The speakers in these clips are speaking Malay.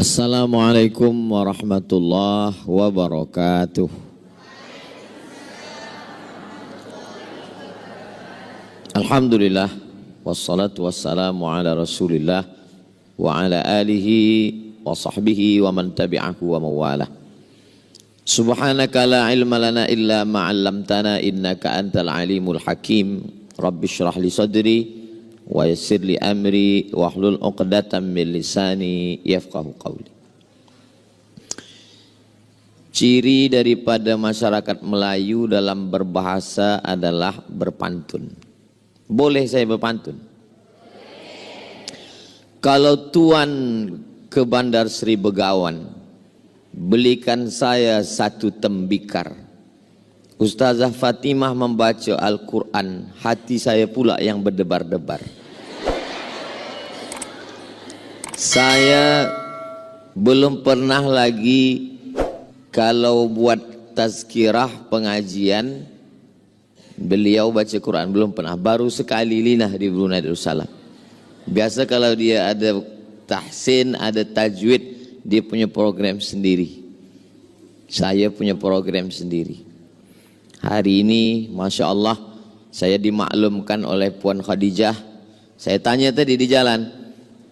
Assalamualaikum warahmatullahi wabarakatuh. Alhamdulillah wassalatu wassalamu ala Rasulillah wa ala alihi wa sahbihi wa man tabi'ahu wa mawalah. Subhanaka la ilma lana illa ma 'allamtana innaka antal alimul hakim. Rabbi shrah li sadri wa yassir li amri wahlul 'uqdatam min lisani yafqahu qawli. Ciri daripada masyarakat Melayu dalam berbahasa adalah berpantun. Boleh saya berpantun? Kalau tuan ke Bandar Seri Begawan, belikan saya satu tembikar. Ustazah Fatimah membaca Al-Quran, hati saya pula yang berdebar-debar. Saya belum pernah lagi kalau buat tazkirah pengajian beliau baca Quran, belum pernah. Baru sekali linah di Brunei Darussalam. Biasa kalau dia ada tahsin, ada tajwid, dia punya program sendiri. Saya punya program sendiri. Hari ini Masya Allah saya dimaklumkan oleh Puan Khadijah. Saya tanya tadi di jalan,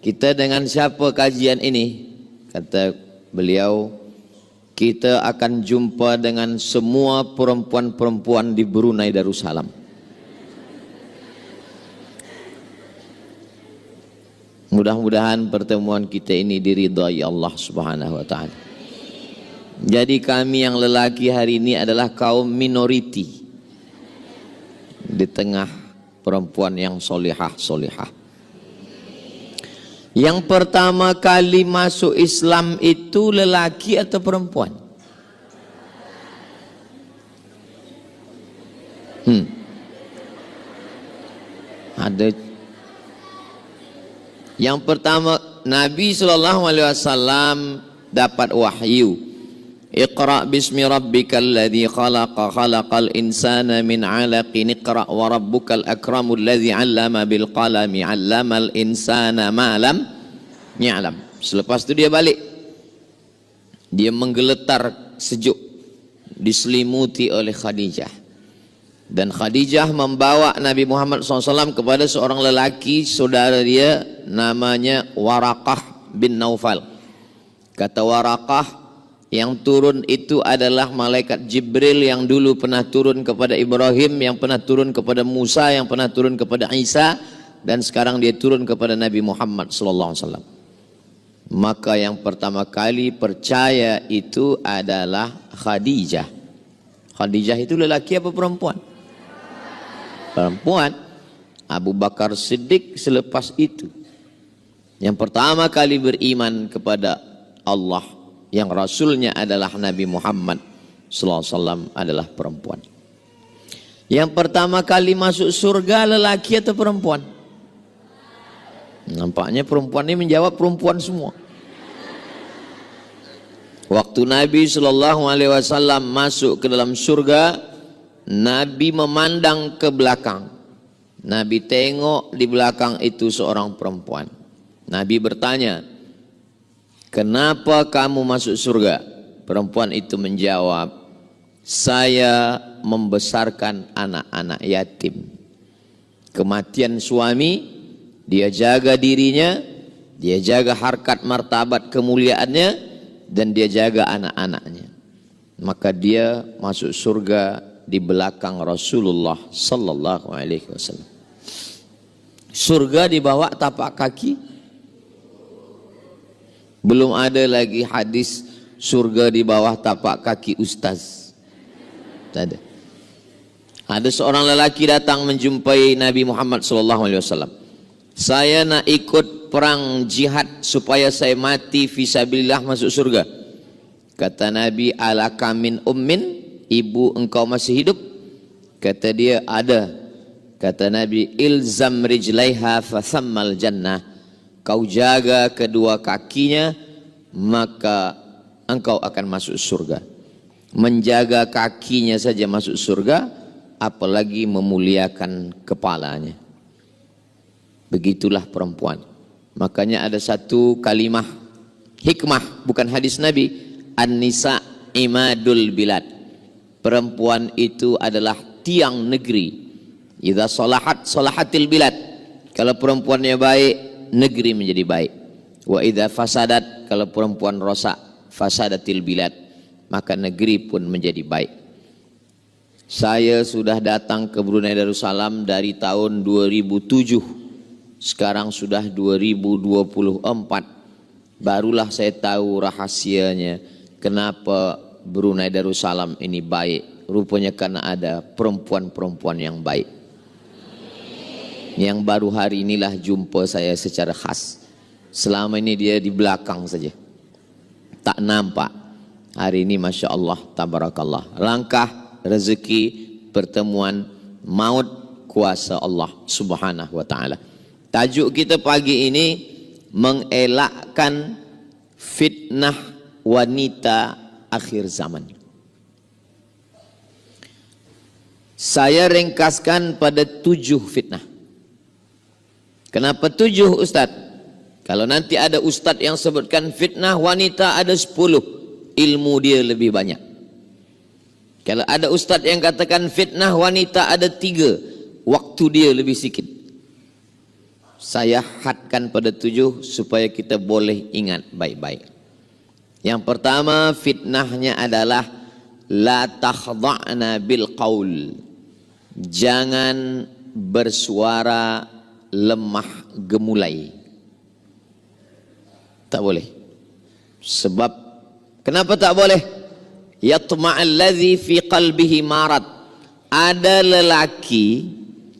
kita dengan siapa kajian ini? Kata beliau, kita akan jumpa dengan semua perempuan-perempuan di Brunei Darussalam. Mudah-mudahan pertemuan kita ini diridhai Allah Subhanahu wa taala. Jadi kami yang lelaki hari ini adalah kaum minoriti di tengah perempuan yang solihah-solihah. Yang pertama kali masuk Islam itu lelaki atau perempuan? Ada. Yang pertama, Nabi SAW dapat wahyu. Iqra bismi rabbikal ladzi khalaqa khalaqal insana min 'alaqin iqra wa rabbukal akramul ladzi 'allama bil qalami 'allamal insana ma lam ya'lam. Selepas itu dia balik. Dia menggeletar sejuk, diselimuti oleh Khadijah. Dan Khadijah membawa Nabi Muhammad SAW kepada seorang lelaki saudara dia namanya Waraqah bin Naufal. Kata Waraqah, yang turun itu adalah malaikat Jibril yang dulu pernah turun kepada Ibrahim, yang pernah turun kepada Musa, yang pernah turun kepada Isa, dan sekarang dia turun kepada Nabi Muhammad SAW. Maka yang pertama kali percaya itu adalah Khadijah. Khadijah itu lelaki apa perempuan? Perempuan. Abu Bakar Siddiq selepas itu. Yang pertama kali beriman kepada Allah, yang Rasulnya adalah Nabi Muhammad SAW adalah perempuan. Yang pertama kali masuk surga lelaki atau perempuan? Nampaknya perempuan ini menjawab perempuan semua. Waktu Nabi SAW masuk ke dalam surga, Nabi memandang ke belakang. Nabi tengok di belakang itu seorang perempuan. Nabi bertanya, kenapa kamu masuk surga? Perempuan itu menjawab, saya membesarkan anak-anak yatim. Kematian suami, dia jaga dirinya, dia jaga harkat martabat kemuliaannya, dan dia jaga anak-anaknya. Maka dia masuk surga di belakang Rasulullah sallallahu alaihi wasallam. Surga di bawah tapak kaki. Belum ada lagi hadis surga di bawah tapak kaki ustaz. Tak ada. Ada seorang lelaki datang menjumpai Nabi Muhammad SAW. Saya nak ikut perang jihad supaya saya mati fisabilillah masuk surga. Kata Nabi, alaka min ummin, ibu engkau masih hidup? Kata dia, ada. Kata Nabi, ilzam rijlaiha fathammal jannah. Kau jaga kedua kakinya, maka engkau akan masuk surga. Menjaga kakinya saja masuk surga, apalagi memuliakan kepalanya. Begitulah perempuan. Makanya ada satu kalimah Hikmah bukan hadis Nabi. An-nisa imadul bilad. Perempuan itu adalah tiang negeri. Idza salahat salahatil bilad. Kalau perempuannya baik, negeri menjadi baik. Wa idza fasadat, kalau perempuan rosak, fasadatil bilad, maka negeri pun menjadi baik. Saya sudah datang ke Brunei Darussalam dari tahun 2007. Sekarang sudah 2024. Barulah saya tahu rahasianya kenapa Brunei Darussalam ini baik. Rupanya karena ada perempuan-perempuan yang baik. Yang baru hari inilah jumpa saya secara khas. Selama ini dia di belakang saja, tak nampak. Hari ini Masya Allah, tabarakallah. Langkah rezeki, pertemuan, maut, kuasa Allah subhanahu wa ta'ala. Tajuk kita pagi ini mengelakkan fitnah wanita akhir zaman. Saya ringkaskan pada 7 fitnah. Kenapa 7 Ustaz? Kalau nanti ada Ustaz yang sebutkan fitnah wanita ada 10, ilmu dia lebih banyak. Kalau ada Ustaz yang katakan fitnah wanita ada 3, waktu dia lebih sikit. Saya hadkan pada 7 supaya kita boleh ingat baik-baik. Yang pertama fitnahnya adalah la takhda'na bil qaul. Jangan bersuara lemah gemulai. Tak boleh. Sebab kenapa tak boleh? Yatma'alladzi fi qalbihi marad. Ada lelaki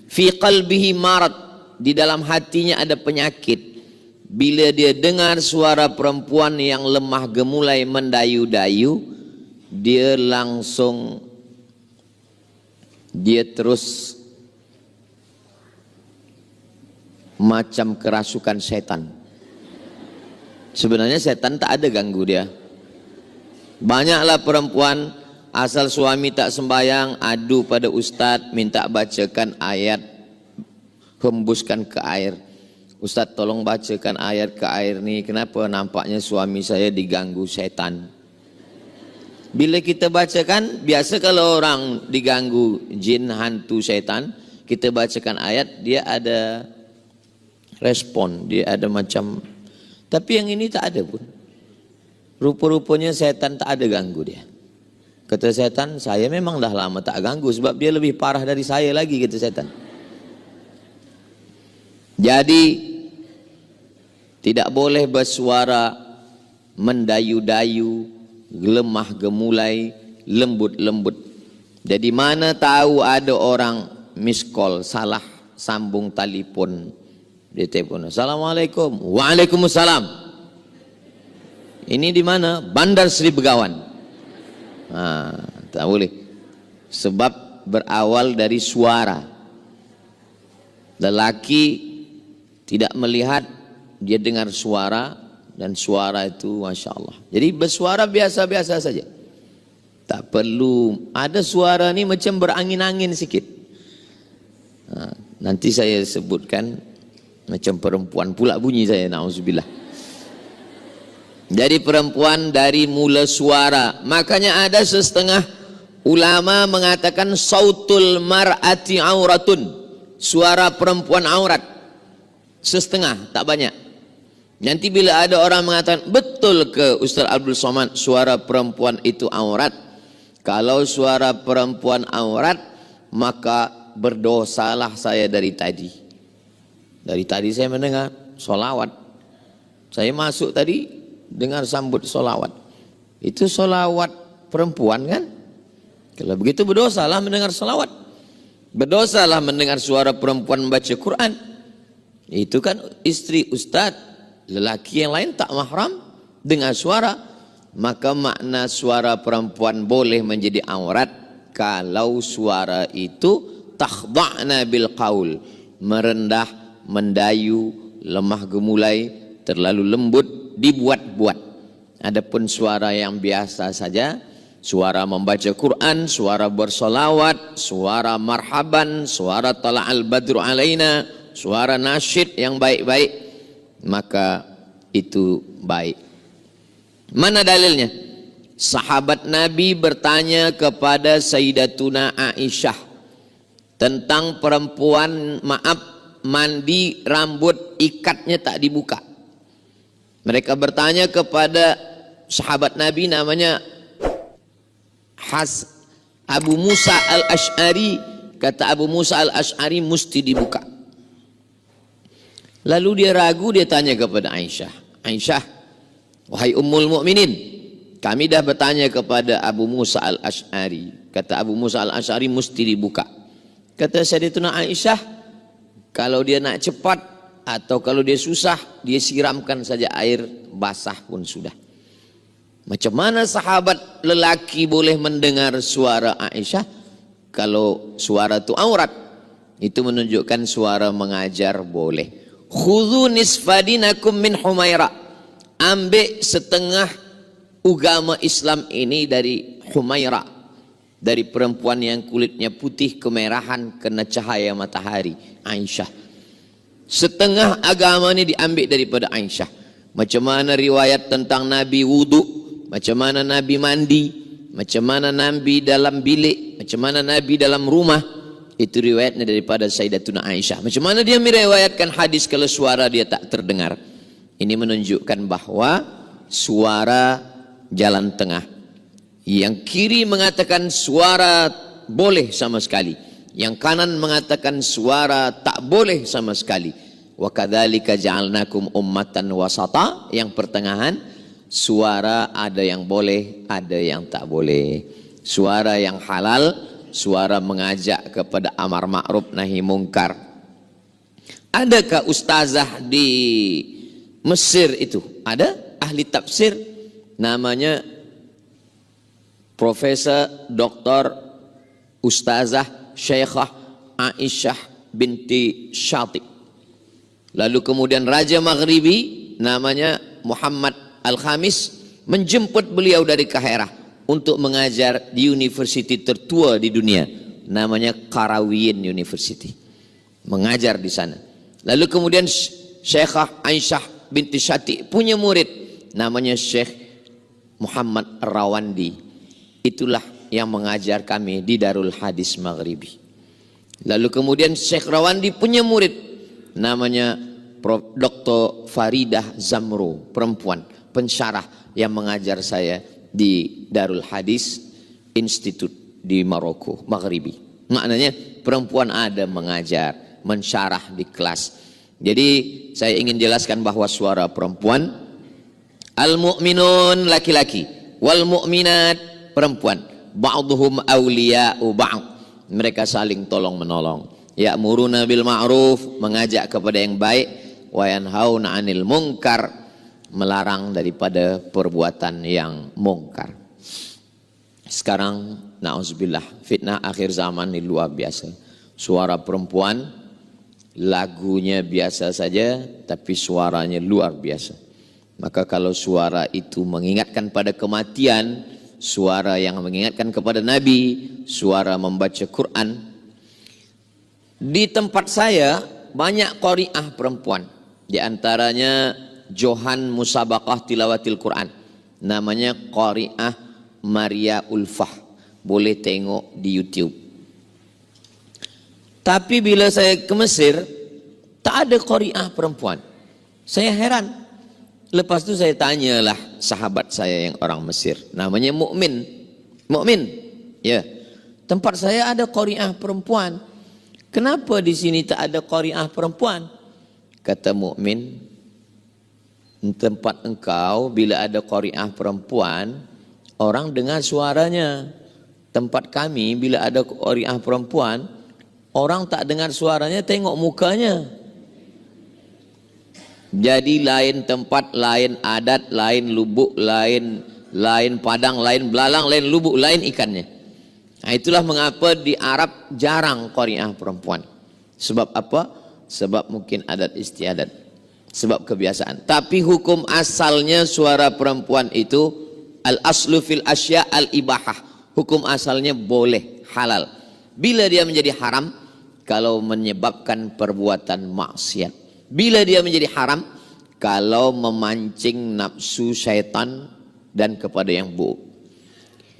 fi qalbihi marad, di dalam hatinya ada penyakit. Bila dia dengar suara perempuan yang lemah gemulai mendayu-dayu, dia terus macam kerasukan setan. Sebenarnya setan tak ada ganggu dia. Banyaklah perempuan asal suami tak sembayang adu pada ustaz, minta bacakan ayat, hembuskan ke air. Ustaz tolong bacakan ayat ke air ni, kenapa nampaknya suami saya diganggu setan. Bila kita bacakan, biasa kalau orang diganggu jin, hantu, setan, kita bacakan ayat, dia ada respon, dia ada macam. Tapi yang ini tak ada pun. Rupa-rupanya setan tak ada ganggu dia. Kata setan, saya memang dah lama tak ganggu sebab dia lebih parah dari saya lagi, kata setan. Jadi tidak boleh bersuara mendayu-dayu, lemah gemulai, lembut-lembut. Jadi mana tahu ada orang miss call, salah sambung telefon. Dia telepon, Assalamualaikum. Waalaikumsalam. Ini di mana? Bandar Sri Begawan. Tak boleh. Sebab berawal dari suara. Lelaki tidak melihat, dia dengar suara, dan suara itu Masya Allah. Jadi bersuara biasa-biasa saja. Tak perlu ada suara ni macam berangin-angin sikit. Nanti saya sebutkan macam perempuan pula bunyi saya, na'udzubillah. Jadi perempuan dari mula suara. Makanya ada setengah ulama mengatakan sautul mar'ati auratun. Suara perempuan aurat. Setengah, tak banyak. Nanti bila ada orang mengatakan, betul ke Ustaz Abdul Somad suara perempuan itu aurat? Kalau suara perempuan aurat, maka berdosalah saya dari tadi. Dari tadi saya mendengar solawat. Saya masuk tadi dengar sambut solawat. Itu solawat perempuan kan? Kalau begitu berdosalah mendengar solawat. Berdosalah mendengar suara perempuan membaca Quran. Itu kan istri ustaz. Lelaki yang lain tak mahram dengar suara. Maka makna suara perempuan boleh menjadi aurat kalau suara itu takhda'na bil qaul, merendah, mendayu, lemah gemulai, terlalu lembut, dibuat-buat. Adapun suara yang biasa saja, suara membaca Quran, suara bersolawat, suara marhaban, suara tala'al badru alaina, suara nasyid yang baik-baik, maka itu baik. Mana dalilnya? Sahabat Nabi bertanya kepada Sayyidatuna Aisyah tentang perempuan, maaf, mandi rambut ikatnya tak dibuka. Mereka bertanya kepada sahabat Nabi namanya Abu Musa al-Ash'ari. Kata Abu Musa al-Ash'ari mesti dibuka. Lalu dia ragu, dia tanya kepada Aisyah, Aisyah, wahai Ummul Mukminin, kami dah bertanya kepada Abu Musa al-Ash'ari. Kata Abu Musa al-Ash'ari mesti dibuka. Kata Sayyidatuna Aisyah, kalau dia nak cepat atau kalau dia susah, dia siramkan saja air basah pun sudah. Macam mana sahabat lelaki boleh mendengar suara Aisyah? Kalau suara itu aurat, itu menunjukkan suara mengajar boleh. Khudhu nisfadinakum min Humaira. Ambil setengah agama Islam ini dari Humaira, dari perempuan yang kulitnya putih kemerahan kena cahaya matahari, Aisyah. Setengah agama ini diambil daripada Aisyah. Macam mana riwayat tentang Nabi wudu, macam mana Nabi mandi, macam mana Nabi dalam bilik, macam mana Nabi dalam rumah, itu riwayatnya daripada Sayyidatuna Aisyah. Macam mana dia meriwayatkan hadis kalau suara dia tak terdengar. Ini menunjukkan bahwa suara jalan tengah. Yang kiri mengatakan suara boleh sama sekali, yang kanan mengatakan suara tak boleh sama sekali. Wa kadzalika ja'alnakum ummatan wasata, yang pertengahan, suara ada yang boleh, ada yang tak boleh. Suara yang halal, suara mengajak kepada amar ma'ruf nahi mungkar. Adakah ustazah di Mesir itu? Ada ahli tafsir namanya Profesor Dr. Ustazah Syekhah Aisyah binti Syati. Lalu kemudian Raja Maghribi namanya Muhammad Al-Khamis menjemput beliau dari Kaherah untuk mengajar di universiti tertua di dunia, namanya Qarawiyyin University, mengajar di sana. Lalu kemudian Syekhah Aisyah binti Syati punya murid namanya Syekh Muhammad Rawandi. Itulah yang mengajar kami di Darul Hadis Maghribi. Lalu kemudian Syekh Rawandi punya murid namanya Prof. Dr. Faridah Zamro, perempuan pensyarah yang mengajar saya di Darul Hadis Institute di Maroko, Maghribi. Maknanya perempuan ada mengajar, mensyarah di kelas. Jadi saya ingin jelaskan bahwa suara perempuan, al-mu'minun laki-laki, wal mu'minat perempuan, ba'duhum awliya'u ba'd, mereka saling tolong menolong. Ya'muruna bil ma'ruf, mengajak kepada yang baik, wa yanhauna 'anil munkar, melarang daripada perbuatan yang mungkar. Sekarang na'udzubillah, fitnah akhir zaman ini luar biasa. Suara perempuan, lagunya biasa saja tapi suaranya luar biasa. Maka kalau suara itu mengingatkan pada kematian, suara yang mengingatkan kepada Nabi, suara membaca Quran. Di tempat saya banyak qari'ah perempuan, di antaranya Johan Musabaqah Tilawatil Quran, namanya qari'ah Maria Ulfah, boleh tengok di YouTube. Tapi bila saya ke Mesir, tak ada qari'ah perempuan. Saya heran. Lepas tu saya tanyalah sahabat saya yang orang Mesir, namanya Mukmin. Mukmin, ya. Tempat saya ada qari'ah perempuan. Kenapa di sini tak ada qari'ah perempuan? Kata Mukmin, tempat engkau bila ada qari'ah perempuan, orang dengar suaranya. Tempat kami bila ada qari'ah perempuan, orang tak dengar suaranya, tengok mukanya. Jadi lain tempat, lain adat, lain lubuk, lain padang, lain belalang, lain lubuk, lain ikannya. Nah, itulah mengapa di Arab jarang qari'ah perempuan. Sebab apa? Sebab mungkin adat istiadat, sebab kebiasaan. Tapi hukum asalnya suara perempuan itu al-aslu fil asya al-ibahah. Hukum asalnya boleh, halal. Bila dia menjadi haram, kalau menyebabkan perbuatan maksiat. Bila dia menjadi haram, kalau memancing nafsu syaitan dan kepada yang buruk.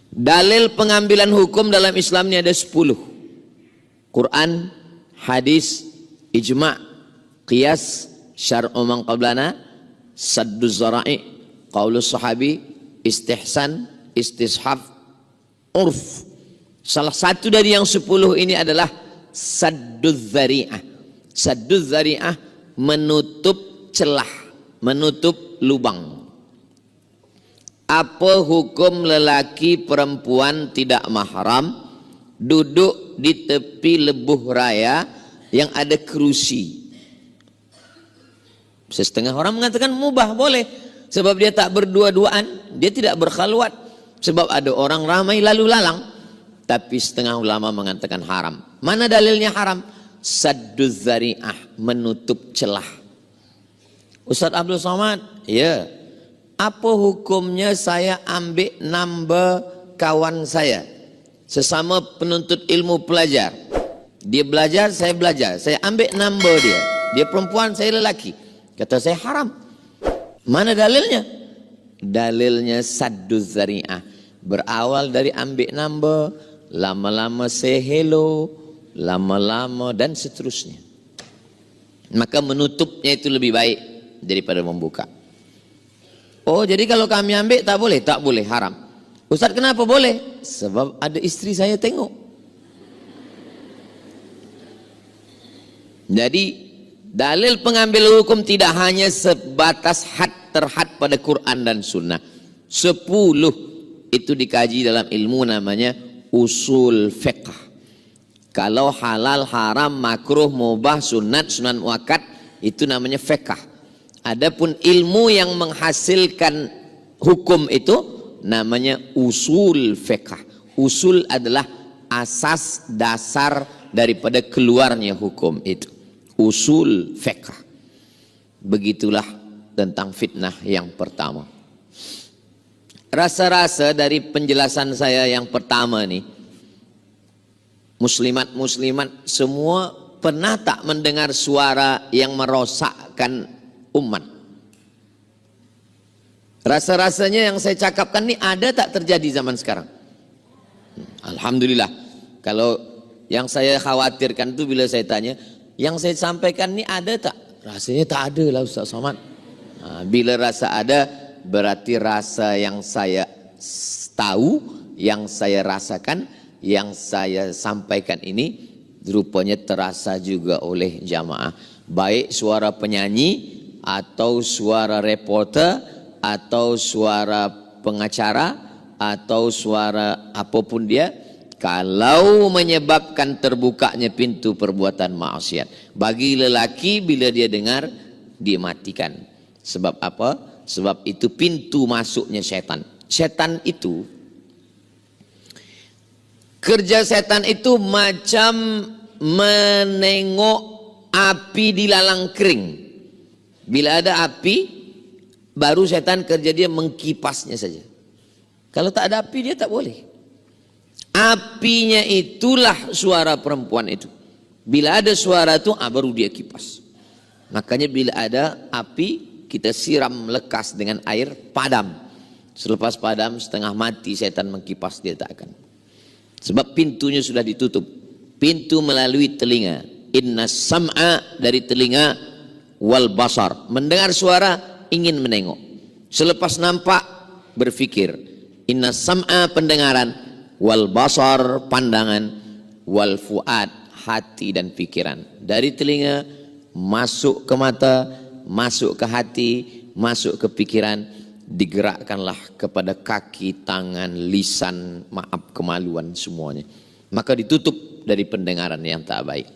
Dalil pengambilan hukum dalam Islam ini ada 10. Quran, hadis, ijma', qiyas, syar'u man qablana, sadduz zara'i, qaulus sahabi, istihsan, istishab, urf. Salah satu dari yang 10 ini adalah sadduz zari'ah. Sadduz zari'ah menutup celah, menutup lubang. Apa hukum lelaki perempuan tidak mahram duduk di tepi lebuh raya yang ada kerusi? Setengah orang mengatakan mubah, boleh. Sebab dia tak berdua-duaan, dia tidak berkhalwat. Sebab ada orang ramai lalu lalang. Tapi setengah ulama mengatakan haram. Mana dalilnya haram? Sadduz zari'ah, menutup celah. Ustaz Abdul Somad, ya. Apa hukumnya saya ambil number kawan saya, sesama penuntut ilmu pelajar? Dia belajar, saya belajar. Saya ambil number dia. Dia perempuan, saya lelaki. Kata saya haram. Mana dalilnya? Dalilnya sadduz zari'ah. Berawal dari ambil number, lama-lama say hello, lama-lama dan seterusnya. Maka menutupnya itu lebih baik daripada membuka. Oh, jadi kalau kami ambil tak boleh? Tak boleh, haram. Ustaz, kenapa boleh? Sebab ada istri saya tengok. Jadi dalil pengambil hukum tidak hanya sebatas had terhad pada Quran dan Sunnah. 10 itu dikaji dalam ilmu namanya usul fiqh. Kalau halal, haram, makruh, mubah, sunat, sunan muakkad, itu namanya fiqh. Adapun ilmu yang menghasilkan hukum itu namanya usul fiqh. Usul adalah asas dasar daripada keluarnya hukum itu. Usul fiqh. Begitulah tentang fitnah yang pertama. Rasa-rasa dari penjelasan saya yang pertama nih, muslimat-muslimat semua pernah tak mendengar suara yang merosakkan umat? Rasa-rasanya yang saya cakapkan ini ada tak terjadi zaman sekarang? Alhamdulillah. Kalau yang saya khawatirkan itu bila saya tanya, yang saya sampaikan ini ada tak? Rasanya tak ada lah Ustaz Somad. Bila rasa ada, berarti rasa yang saya tahu, yang saya rasakan, yang saya sampaikan ini rupanya terasa juga oleh jamaah. Baik suara penyanyi, atau suara reporter, atau suara pengacara, atau suara apapun dia, kalau menyebabkan terbukanya pintu perbuatan maksiat. Bagi lelaki bila dia dengar, dia matikan. Sebab apa? Sebab itu pintu masuknya setan. Setan itu, kerja setan itu macam menengok api di lalang kering. Bila ada api, baru setan kerja dia mengkipasnya saja. Kalau tak ada api, dia tak boleh. Apinya itulah suara perempuan itu. Bila ada suara itu, baru dia kipas. Makanya bila ada api, kita siram lekas dengan air, padam. Selepas padam, setengah mati setan mengkipas, dia tak akan. Sebab pintunya sudah ditutup. Pintu melalui telinga. Inna sam'a, dari telinga, wal basar, mendengar suara ingin menengok. Selepas nampak berfikir. Inna sam'a, pendengaran, wal basar, pandangan, wal fuad, hati dan pikiran. Dari telinga masuk ke mata, masuk ke hati, masuk ke pikiran, digerakkanlah kepada kaki, tangan, lisan, maaf, kemaluan, semuanya. Maka ditutup dari pendengaran yang tak baik.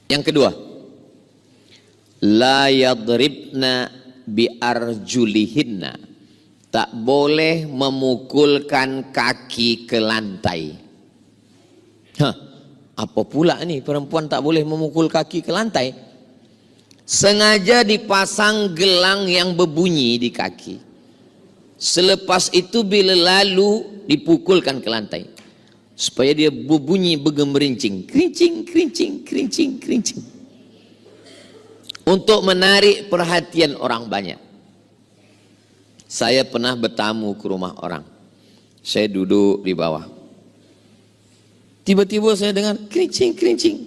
Yang kedua, la yadribna bi arjulihinna, tak boleh memukulkan kaki ke lantai. Apa pula ni perempuan tak boleh memukul kaki ke lantai? Sengaja dipasang gelang yang berbunyi di kaki. Selepas itu bila lalu dipukulkan ke lantai, supaya dia berbunyi bergemerincing, kerincing, kerincing, kerincing, kerincing, untuk menarik perhatian orang banyak. Saya pernah bertamu ke rumah orang. Saya duduk di bawah. Tiba-tiba saya dengar kerincing.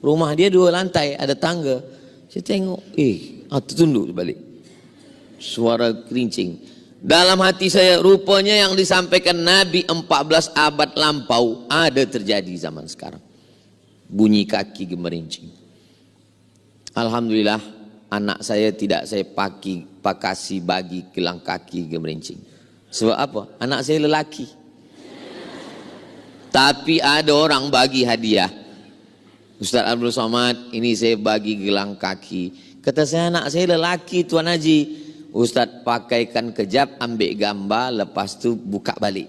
Rumah dia 2 lantai, ada tangga. Saya tengok, tertunduk balik. Suara kerincing. Dalam hati saya, rupanya yang disampaikan Nabi 14 abad lampau ada terjadi zaman sekarang. Bunyi kaki gemerincing. Alhamdulillah, anak saya tidak saya pakasi bagi gelang kaki gemerincing. Sebab apa? Anak saya lelaki. Tapi ada orang bagi hadiah. Ustaz Abdul Somad, ini saya bagi gelang kaki. Kata saya, anak saya lelaki Tuan Haji. Ustaz pakaikan kejap, ambil gambar, lepas tu buka balik.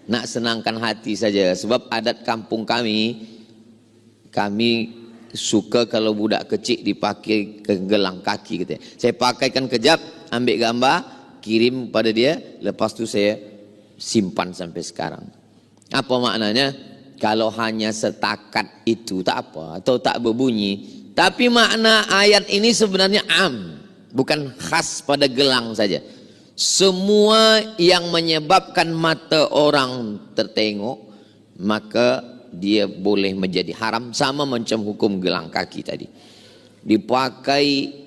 Nak senangkan hati saja. Sebab adat kampung kami suka kalau budak kecil dipakai ke gelang kaki. Katanya. Saya pakaikan kejap, ambil gambar, kirim pada dia, lepas tu saya simpan sampai sekarang. Apa maknanya? Kalau hanya setakat itu tak apa, atau tak berbunyi. Tapi makna ayat ini sebenarnya bukan khas pada gelang saja. Semua yang menyebabkan mata orang tertengok, maka dia boleh menjadi haram, sama macam hukum gelang kaki tadi. Dipakai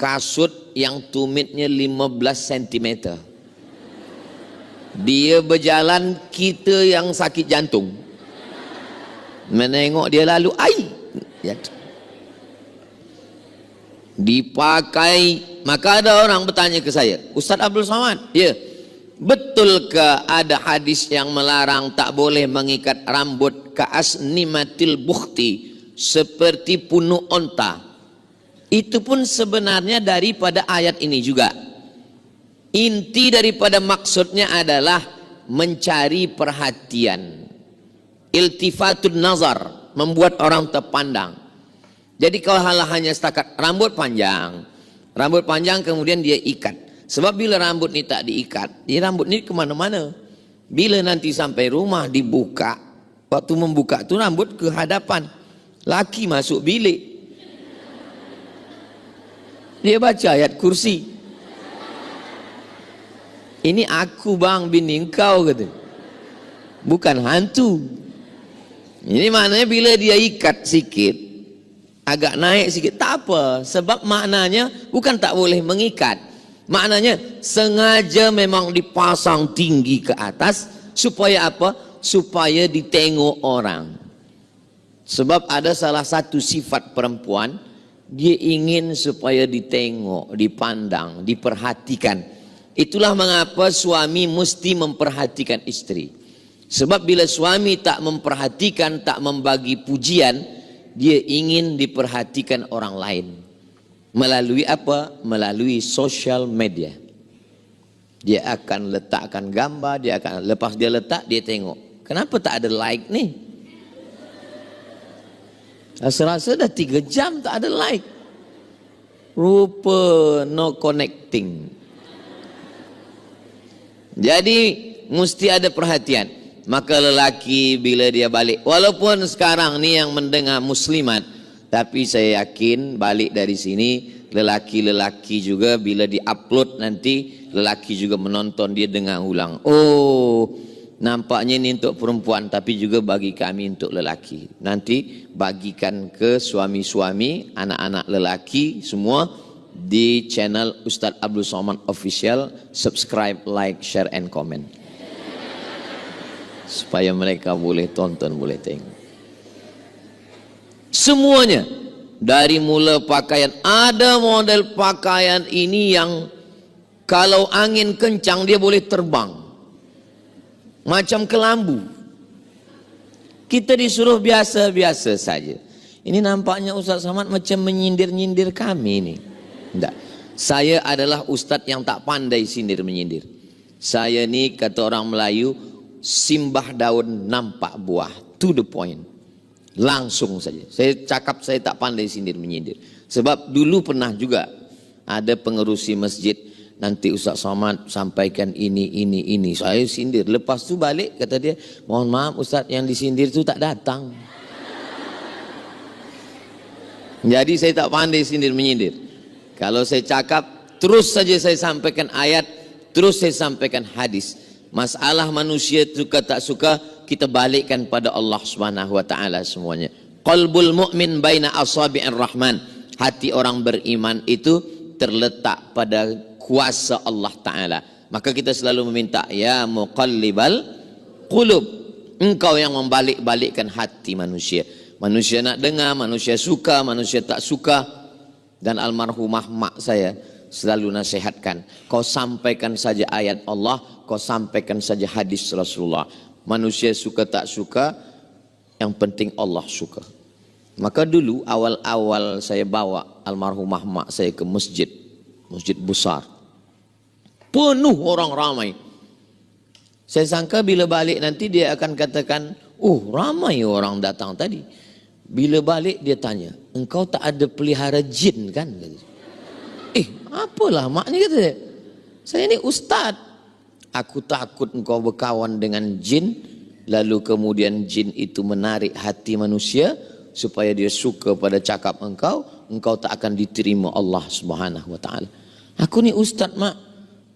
kasut yang tumitnya 15 cm. Dia berjalan, kita yang sakit jantung menengok dia lalu, dipakai. Maka ada orang bertanya ke saya, Ustaz Abdul Somad, ya, betulkah ada hadis yang melarang tak boleh mengikat rambut ke asnimatil bukhti, seperti punuk onta? Itu pun sebenarnya daripada ayat ini juga. Inti daripada maksudnya adalah mencari perhatian, iltifatun nazar, membuat orang terpandang. Jadi kalau hanya setakat rambut panjang kemudian dia ikat. Sebab bila rambut ni tak diikat, rambut ni kemana-mana. Bila nanti sampai rumah dibuka, waktu membuka tu rambut ke hadapan, laki masuk bilik, dia baca ayat kursi. Ini aku bang bini engkau, kata. Bukan hantu. Ini maknanya bila dia ikat sikit, agak naik sikit, tak apa. Sebab maknanya bukan tak boleh mengikat. Maknanya sengaja memang dipasang tinggi ke atas. Supaya apa? Supaya ditengok orang. Sebab ada salah satu sifat perempuan, dia ingin supaya ditengok, dipandang, diperhatikan. Itulah mengapa suami mesti memperhatikan istri. Sebab bila suami tak memperhatikan, tak membagi pujian, dia ingin diperhatikan orang lain. Melalui apa? Melalui social media. Dia akan letakkan gambar, lepas dia letak, dia tengok. Kenapa tak ada like nih? Rasa-rasa dah 3 jam tak ada like. Rupa no connecting. Jadi mesti ada perhatian. Maka lelaki bila dia balik, walaupun sekarang ni yang mendengar muslimat, tapi saya yakin balik dari sini lelaki-lelaki juga bila di-upload nanti, lelaki juga menonton, dia dengar ulang. Oh, nampaknya ini untuk perempuan, tapi juga bagi kami untuk lelaki. Nanti bagikan ke suami-suami, anak-anak lelaki semua di channel Ustaz Abdul Somad Official. Subscribe, like, share, and comment, supaya mereka boleh tonton, boleh tengok. Semuanya, dari mula pakaian. Ada model pakaian ini yang kalau angin kencang dia boleh terbang, macam kelambu. Kita disuruh biasa-biasa saja. Ini nampaknya Ustaz Somad macam menyindir-nyindir kami ini. Tidak. Saya adalah ustaz yang tak pandai sindir menyindir. Saya ni kata orang Melayu, simbah daun nampak buah, to the point. Langsung saja. Saya cakap saya tak pandai sindir menyindir. Sebab dulu pernah juga ada pengerusi masjid, nanti Ustaz Somad sampaikan ini. Saya sindir. Lepas tu balik kata dia, mohon maaf Ustaz, yang disindir tu tak datang. Jadi saya tak pandai sindir menyindir. Kalau saya cakap terus saja saya sampaikan ayat, terus saya sampaikan hadis. Masalah manusia suka tak suka, kita balikkan pada Allah Subhanahu wa taala semuanya. Qalbul mu'min baina asabi'ir rahman. Hati orang beriman itu terletak pada kuasa Allah taala. Maka kita selalu meminta, ya muqallibal qulub, engkau yang membalik-balikkan hati manusia. Manusia nak dengar, manusia suka, manusia tak suka. Dan almarhumah mak saya selalu nasihatkan, kau sampaikan saja ayat Allah, kau sampaikan saja hadis Rasulullah. Manusia suka tak suka, yang penting Allah suka. Maka dulu awal-awal saya bawa almarhumah mak saya ke masjid, masjid besar, penuh orang ramai. Saya sangka bila balik nanti dia akan katakan, oh ramai orang datang tadi. Bila balik dia tanya, engkau tak ada pelihara jin kan? Apalah maknya, kata dia. Saya ni ustaz. Aku takut engkau berkawan dengan jin, lalu kemudian jin itu menarik hati manusia supaya dia suka pada cakap engkau tak akan diterima Allah Subhanahu wa taala. Aku ni ustaz mak,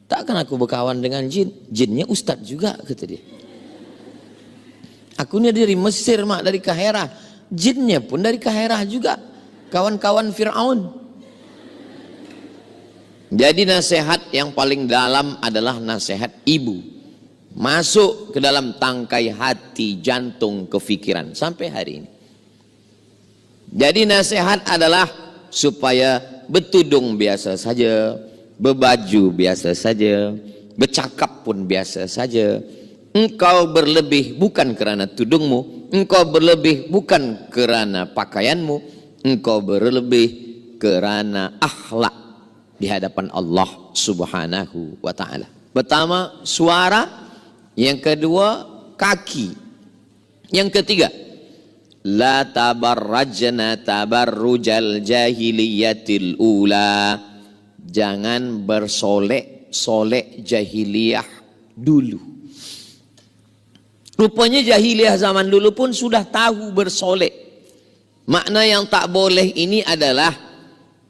takkan aku berkawan dengan jin. Jinnya ustaz juga, kata dia. Aku ni dari Mesir mak, dari Kahirah. Jinnya pun dari Kahirah juga, kawan-kawan Fir'aun. Jadi nasihat yang paling dalam adalah nasihat ibu, masuk ke dalam tangkai hati, jantung, kefikiran sampai hari ini. Jadi nasihat adalah supaya bertudung biasa saja, berbaju biasa saja, bercakap pun biasa saja. Engkau berlebih bukan kerana tudungmu, engkau berlebih bukan kerana pakaianmu, engkau berlebih kerana akhlak di hadapan Allah Subhanahu wa taala. Pertama suara, yang kedua kaki, yang ketiga la tabarrajna tabarrujal jahiliyatil ula, jangan bersolek-solek jahiliyah dulu. Rupanya jahiliyah zaman dulu pun sudah tahu bersolek. Makna yang tak boleh ini adalah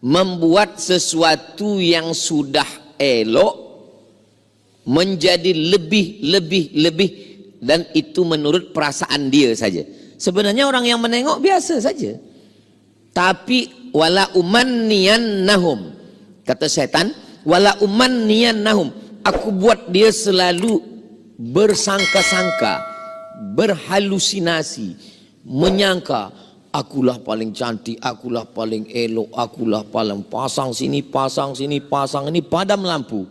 membuat sesuatu yang sudah elok menjadi lebih dan itu menurut perasaan dia saja. Sebenarnya orang yang menengok biasa saja. Tapi wala umanniyannahum, kata setan, wala umanniyannahum, aku buat dia selalu bersangka-sangka, berhalusinasi, menyangka akulah paling cantik, akulah paling elok, akulah paling, pasang sini, pasang sini, pasang ini, padam lampu.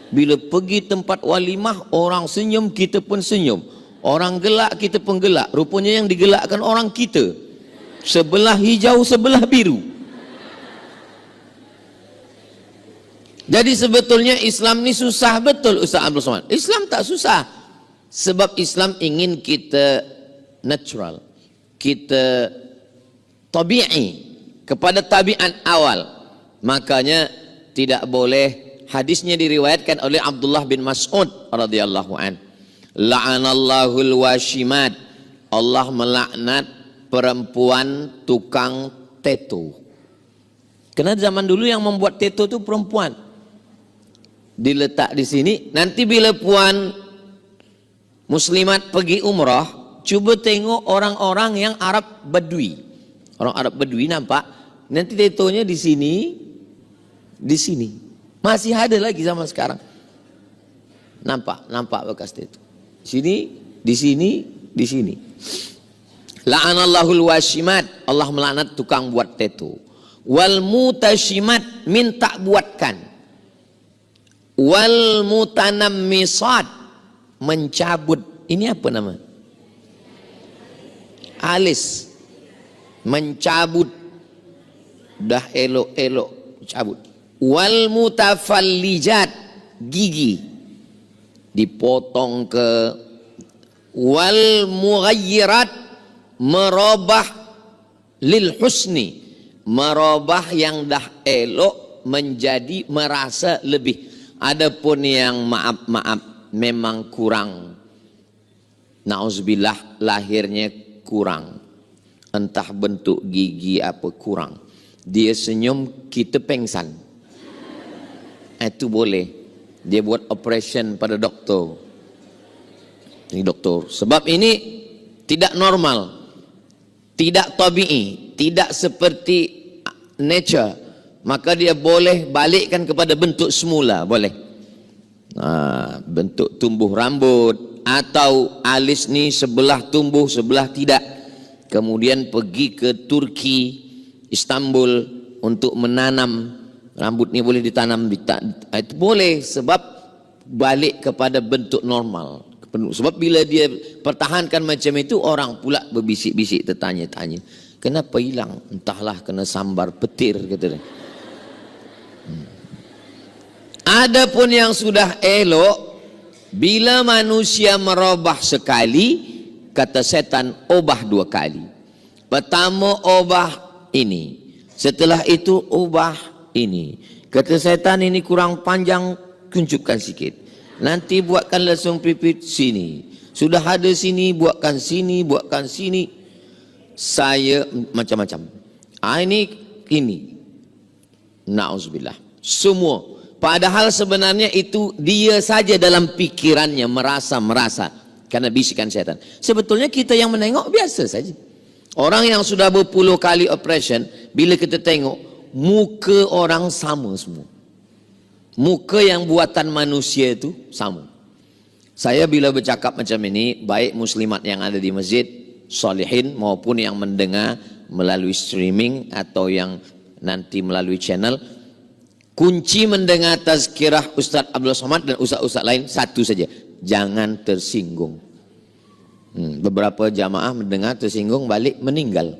Bila pergi tempat walimah, orang senyum, kita pun senyum. Orang gelak, kita pun gelak. Rupanya yang digelakkan orang kita. Sebelah hijau, sebelah biru. Jadi sebetulnya Islam ni susah betul, Ustaz Abdul Somad. Islam tak susah. Sebab Islam ingin kita natural, kita tabi'i, kepada tabiat awal. Makanya tidak boleh, hadisnya diriwayatkan oleh Abdullah bin Mas'ud radhiyallahu an. La'anallahul washimat, Allah melaknat perempuan tukang tato. Karena zaman dulu yang membuat tato itu perempuan. Diletak di sini, nanti bila puan muslimat pergi umrah, cuba tengok orang-orang yang Arab Badui. Orang Arab Badui nampak, nanti tatonya di sini, di sini. Masih ada lagi zaman sekarang. Nampak bekas tato. Sini, di sini, di sini. La'anallahul washimat, Allah melaknat tukang buat tato. Wal mutashimat, minta buatkan. Wal mutanammisat, mencabut. Ini apa nama? Alis. Mencabut. Dah elok-elok cabut. Wal mutafallijat, gigi dipotong ke. Wal mughayyirat, merubah lil husni, merubah yang dah elok menjadi merasa lebih. Adapun yang maaf memang kurang, nauzubillah, lahirnya kurang, entah bentuk gigi apa kurang, dia senyum kita pengsan. itu boleh. Dia buat operation pada doktor. Ini doktor. Sebab ini tidak normal, tidak tabi'i, tidak seperti nature. Maka dia boleh balikkan kepada bentuk semula, boleh. Bentuk tumbuh rambut, atau alis ni sebelah tumbuh, sebelah tidak. Kemudian pergi ke Turki, Istanbul untuk menanam. Rambut ni boleh ditanam, itu boleh, sebab balik kepada bentuk normal. Sebab bila dia pertahankan macam itu, orang pula berbisik-bisik, tertanya-tanya, kenapa hilang? Entahlah, kena sambar petir, kata dia. Adapun yang sudah elok, bila manusia merubah sekali, kata setan, ubah 2 kali. Pertama ubah ini, setelah itu ubah ini. Kata setan, ini kurang panjang, kuncupkan sikit. Nanti buatkan lesung pipit sini. Sudah ada sini, buatkan sini, buatkan sini. Saya macam-macam. Ini. Na'udzubillah. Semua. Padahal sebenarnya itu dia saja dalam pikirannya merasa. Karena bisikan setan. Sebetulnya kita yang menengok biasa saja. Orang yang sudah berpuluh kali operation, bila kita tengok, muka orang sama semua. Muka yang buatan manusia itu sama. Saya bila bercakap macam ini, baik muslimat yang ada di masjid, salihin, maupun yang mendengar melalui streaming atau yang nanti melalui channel, kunci mendengar tazkirah Ustaz Abdul Somad dan ustaz-ustaz lain satu saja, jangan tersinggung. Beberapa jamaah mendengar tersinggung balik meninggal.